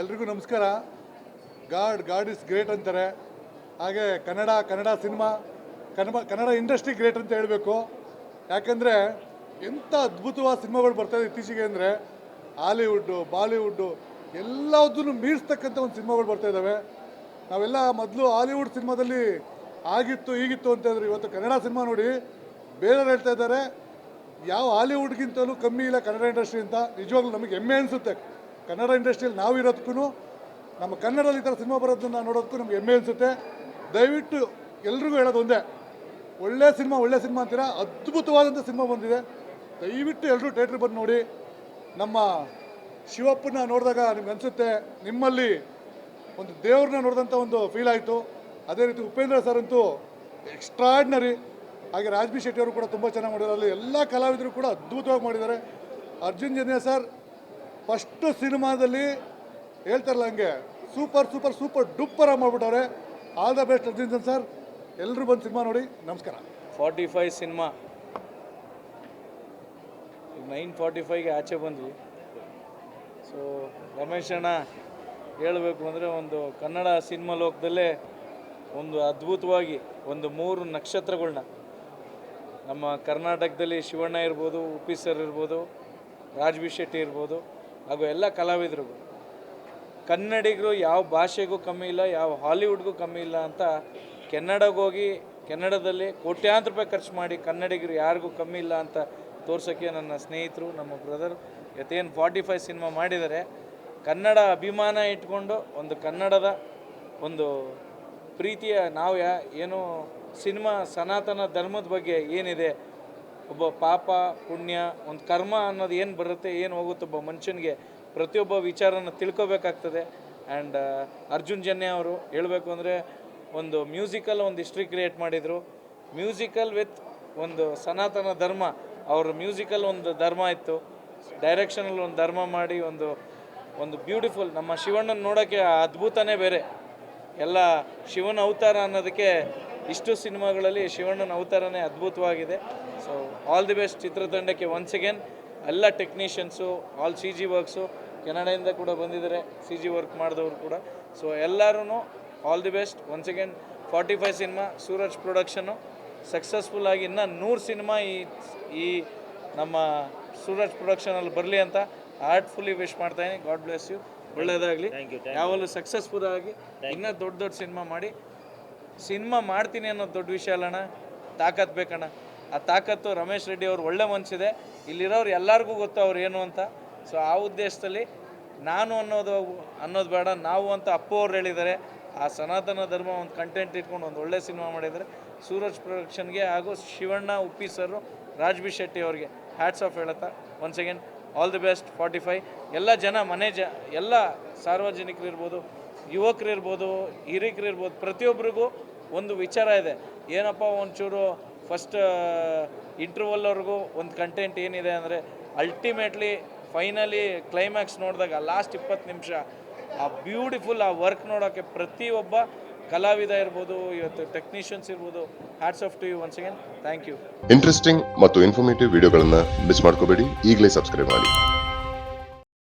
ಎಲ್ರಿಗೂ ನಮಸ್ಕಾರ. God is great ಅಂತಾರೆ. ಹಾಗೆ Kannada cinema Kannada industry great ಅಂತ ಹೇಳಬೇಕು. ಯಾಕಂದರೆ ಎಂಥ ಅದ್ಭುತವಾದ ಸಿನಿಮಾಗಳು ಬರ್ತಾಯಿದೆ ಇತ್ತೀಚೆಗೆ ಅಂದರೆ, ಹಾಲಿವುಡ್ಡು ಬಾಲಿವುಡ್ಡು ಎಲ್ಲದನ್ನು ಮೀರಿಸ್ತಕ್ಕಂಥ ಒಂದು ಸಿನಿಮಾಗಳು ಬರ್ತಾಯಿದ್ದಾವೆ. ನಾವೆಲ್ಲ ಮೊದಲು ಹಾಲಿವುಡ್ ಸಿನಿಮಾದಲ್ಲಿ ಆಗಿತ್ತು ಈಗಿತ್ತು ಅಂತಂದ್ರೆ, ಇವತ್ತು ಕನ್ನಡ ಸಿನಿಮಾ ನೋಡಿ ಬೇರೆಯವ್ರು ಹೇಳ್ತಾ ಇದ್ದಾರೆ ಯಾವ ಹಾಲಿವುಡ್ಗಿಂತಲೂ ಕಮ್ಮಿ ಇಲ್ಲ ಕನ್ನಡ ಇಂಡಸ್ಟ್ರಿ ಅಂತ. ನಿಜವಾಗ್ಲೂ ನಮಗೆ ಹೆಮ್ಮೆ ಅನಿಸುತ್ತೆ. ಕನ್ನಡ ಇಂಡಸ್ಟ್ರಿಯಲ್ಲಿ ನಾವು ಇರೋದಕ್ಕೂ ನಮ್ಮ ಕನ್ನಡದಲ್ಲಿ ಈ ಥರ ಸಿನಿಮಾ ಬರೋದನ್ನ ನೋಡೋದಕ್ಕೂ ನಮ್ಗೆ ಹೆಮ್ಮೆ ಅನಿಸುತ್ತೆ. ದಯವಿಟ್ಟು ಎಲ್ರಿಗೂ ಹೇಳೋದು ಒಂದೇ, ಒಳ್ಳೆ ಸಿನಿಮಾ ಅಂತೀರಾ, ಅದ್ಭುತವಾದಂಥ ಸಿನಿಮಾ ಬಂದಿದೆ. ದಯವಿಟ್ಟು ಎಲ್ಲರೂ ಥಿಯೇಟ್ರಿಗೆ ಬಂದು ನೋಡಿ. ನಮ್ಮ ಶಿವಪ್ಪನ ನೋಡಿದಾಗ ನಿಮ್ಗೆ ಅನಿಸುತ್ತೆ ನಿಮ್ಮಲ್ಲಿ ಒಂದು ದೇವ್ರನ್ನ ನೋಡಿದಂಥ ಒಂದು ಫೀಲ್ ಆಯಿತು. ಅದೇ ರೀತಿ ಉಪೇಂದ್ರ ಸರ್ ಅಂತೂ ಎಕ್ಸ್ಟ್ರಾರ್ಡಿನರಿ. ಹಾಗೆ ರಾಜ್ಬಿ ಶೆಟ್ಟಿ ಅವರು ಕೂಡ ತುಂಬ ಚೆನ್ನಾಗಿ ಮಾಡಿದ್ದಾರೆ. ಅಲ್ಲಿ ಎಲ್ಲ ಕಲಾವಿದರು ಕೂಡ ಅದ್ಭುತವಾಗಿ ಮಾಡಿದ್ದಾರೆ. ಅರ್ಜುನ್ ಜನ್ಯ ಸರ್ ಫಸ್ಟು ಸಿನಿಮಾದಲ್ಲಿ ಹೇಳ್ತಾರಲ್ಲ ಹಂಗೆ ಸೂಪರ್ ಡೂಪರ್ ಮಾಡಿಬಿಟ್ಟವ್ರೆ. All the best Arjun Janya sir. ಎಲ್ಲರೂ ಬಂದು ಸಿನಿಮಾ ನೋಡಿ. ನಮಸ್ಕಾರ. 45 ಸಿನಿಮಾ 9:45ಗೆ ಆಚೆ ಬಂದ್ವಿ. ಸೊ ರಮೇಶ್ ಅಣ್ಣ ಹೇಳಬೇಕು ಅಂದರೆ ಒಂದು ಕನ್ನಡ ಸಿನಿಮಾ ಲೋಕದಲ್ಲೇ ಒಂದು ಅದ್ಭುತವಾಗಿ ಒಂದು 3 ನಕ್ಷತ್ರಗಳನ್ನ ನಮ್ಮ ಕರ್ನಾಟಕದಲ್ಲಿ ಶಿವಣ್ಣ ಇರ್ಬೋದು, ಉಪ್ಪಿ ಸರ್ ಇರ್ಬೋದು, ರಾಜ್ಬಿ ಶೆಟ್ಟಿ ಇರ್ಬೋದು, ಹಾಗೂ ಎಲ್ಲ ಕಲಾವಿದರು, ಕನ್ನಡಿಗರು ಯಾವ ಭಾಷೆಗೂ ಕಮ್ಮಿ ಇಲ್ಲ, ಯಾವ ಹಾಲಿವುಡ್ಗೂ ಕಮ್ಮಿ ಇಲ್ಲ ಅಂತ ಕೆನಡಾಗೋಗಿ ಕೆನಡಾದಲ್ಲಿ ಕೋಟ್ಯಾಂತರ ರೂಪಾಯಿ ಖರ್ಚು ಮಾಡಿ ಕನ್ನಡಿಗರು ಯಾರಿಗೂ ಕಮ್ಮಿ ಇಲ್ಲ ಅಂತ ತೋರ್ಸೋಕ್ಕೆ ನನ್ನ ಸ್ನೇಹಿತರು, ನಮ್ಮ ಬ್ರದರ್ ಇವತ್ತೇನು 45 ಸಿನಿಮಾ ಮಾಡಿದ್ದಾರೆ. ಕನ್ನಡ ಅಭಿಮಾನ ಇಟ್ಕೊಂಡು ಒಂದು ಕನ್ನಡದ ಒಂದು ಪ್ರೀತಿಯ ನಾವು ಏನು ಸಿನಿಮಾ ಸನಾತನ ಧರ್ಮದ ಬಗ್ಗೆ ಏನಿದೆ, ಒಬ್ಬ ಪಾಪ ಪುಣ್ಯ ಒಂದು ಕರ್ಮ ಅನ್ನೋದು ಏನು ಬರುತ್ತೆ ಏನು ಹೋಗುತ್ತೆ ಒಬ್ಬ ಮನುಷ್ಯನಿಗೆ ಪ್ರತಿಯೊಬ್ಬ ವಿಚಾರನ ತಿಳ್ಕೊಬೇಕಾಗ್ತದೆ. ಆ್ಯಂಡ್ ಅರ್ಜುನ್ ಜನ್ಯ ಅವರು ಹೇಳಬೇಕು ಅಂದರೆ ಒಂದು ಮ್ಯೂಸಿಕಲ್ ಒಂದು ಹಿಸ್ಟ್ರಿ ಕ್ರಿಯೇಟ್ ಮಾಡಿದರು. ಮ್ಯೂಸಿಕಲ್ ವಿತ್ ಒಂದು ಸನಾತನ ಧರ್ಮ, ಅವ್ರ ಮ್ಯೂಸಿಕಲ್ ಒಂದು ಧರ್ಮ ಇತ್ತು, ಡೈರೆಕ್ಷನಲ್ಲಿ ಒಂದು ಧರ್ಮ ಮಾಡಿ ಒಂದು ಬ್ಯೂಟಿಫುಲ್. ನಮ್ಮ ಶಿವಣ್ಣನ ನೋಡೋಕ್ಕೆ ಅದ್ಭುತನೇ ಬೇರೆ. ಎಲ್ಲ ಶಿವನ ಅವತಾರ ಅನ್ನೋದಕ್ಕೆ ಇಷ್ಟು ಸಿನಿಮಾಗಳಲ್ಲಿ ಶಿವಣ್ಣನ ಅವತಾರನೇ ಅದ್ಭುತವಾಗಿದೆ. ಸೊ ಆಲ್ ದಿ ಬೆಸ್ಟ್ ಚಿತ್ರತಂಡಕ್ಕೆ ಒನ್ಸ್ ಅಗೇನ್. ಎಲ್ಲ ಟೆಕ್ನಿಷಿಯನ್ಸು, ಆಲ್ CG ವರ್ಕ್ಸು ಕೆನಡಾಯಿಂದ ಕೂಡ ಬಂದಿದ್ದಾರೆ, CG ವರ್ಕ್ ಮಾಡಿದವರು ಕೂಡ. ಸೊ ಎಲ್ಲರೂ all the best once again. 45 ಸಿನಿಮಾ ಸೂರಜ್ ಪ್ರೊಡಕ್ಷನ್ನು ಸಕ್ಸಸ್ಫುಲ್ ಆಗಿ ಇನ್ನೂ 100 ಸಿನಿಮಾ ಈ ನಮ್ಮ ಸೂರಜ್ ಪ್ರೊಡಕ್ಷನಲ್ಲಿ ಬರಲಿ ಅಂತ ಹಾರ್ಟ್ಫುಲ್ಲಿ ವಿಶ್ ಮಾಡ್ತಾಯಿದ್ದೀನಿ. God bless you. ಒಳ್ಳೆಯದಾಗಲಿ. ಯಾವಾಗಲೂ ಸಕ್ಸಸ್ಫುಲ್ ಆಗಿ ಇನ್ನೂ ದೊಡ್ಡ ಸಿನಿಮಾ ಮಾಡಿ. ಸಿನಿಮಾ ಮಾಡ್ತೀನಿ ಅನ್ನೋದು ದೊಡ್ಡ ವಿಷಯ ಅಲ್ಲಣ್ಣ, ತಾಕತ್ತು ಬೇಕಣ್ಣ. ಆ ತಾಕತ್ತು ರಮೇಶ್ ರೆಡ್ಡಿ ಅವ್ರು ಒಳ್ಳೆ ಮನಸ್ಸಿದೆ. ಇಲ್ಲಿರೋರು ಎಲ್ಲರಿಗೂ ಗೊತ್ತು ಅವ್ರು ಏನು ಅಂತ. ಸೊ ಆ ಉದ್ದೇಶದಲ್ಲಿ ನಾನು ಅನ್ನೋದು ಬೇಡ, ನಾವು ಅಂತ ಅಪ್ಪು ಅವ್ರು ಹೇಳಿದ್ದಾರೆ. ಆ ಸನಾತನ ಧರ್ಮ ಒಂದು ಕಂಟೆಂಟ್ ಇಟ್ಕೊಂಡು ಒಂದು ಒಳ್ಳೆ ಸಿನಿಮಾ ಮಾಡಿದ್ದಾರೆ. ಸೂರಜ್ ಪ್ರೊಡಕ್ಷನ್ಗೆ ಹಾಗೂ ಶಿವಣ್ಣ, ಉಪ್ಪಿ ಸರು, ರಾಜ್ಬಿ ಶೆಟ್ಟಿ ಅವ್ರಿಗೆ ಹ್ಯಾಟ್ಸ್ ಆಫ್ ಹೇಳುತ್ತಾ once again all the best. 45 ಎಲ್ಲ ಜನ ಎಲ್ಲ ಸಾರ್ವಜನಿಕರು ಇರ್ಬೋದು, ಯುವಕರು ಇರ್ಬೋದು, ಹಿರಿಕರು ಇರ್ಬೋದು, ಪ್ರತಿಯೊಬ್ಬರಿಗೂ ಒಂದು ವಿಚಾರ ಇದೆ. ಏನಪ್ಪ ಒಂಚೂರು ಫಸ್ಟ್ ಇಂಟರ್ವಲ್ವರೆಗೂ ಒಂದು ಕಂಟೆಂಟ್ ಏನಿದೆ ಅಂದರೆ ಅಲ್ಟಿಮೇಟ್ಲಿ ಫೈನಲಿ ಕ್ಲೈಮ್ಯಾಕ್ಸ್ ನೋಡಿದಾಗ ಲಾಸ್ಟ್ 20 ನಿಮಿಷ ಆ ಬ್ಯೂಟಿಫುಲ್ ಆ ವರ್ಕ್ ನೋಡೋಕ್ಕೆ ಪ್ರತಿಯೊಬ್ಬ ಕಲಾವಿದ ಇರ್ಬೋದು, ಇವತ್ತು ಟೆಕ್ನಿಷಿಯನ್ಸ್ ಇರ್ಬೋದು, hats off to you once again. Thank you. Interesting ಮತ್ತು ಇನ್ಫಾರ್ಮೇಟಿವ್ ವಿಡಿಯೋಗಳನ್ನು ಮಿಸ್ ಮಾಡ್ಕೋಬೇಡಿ. ಈಗಲೇ ಸಬ್ಸ್ಕ್ರೈಬ್ ಮಾಡಿ.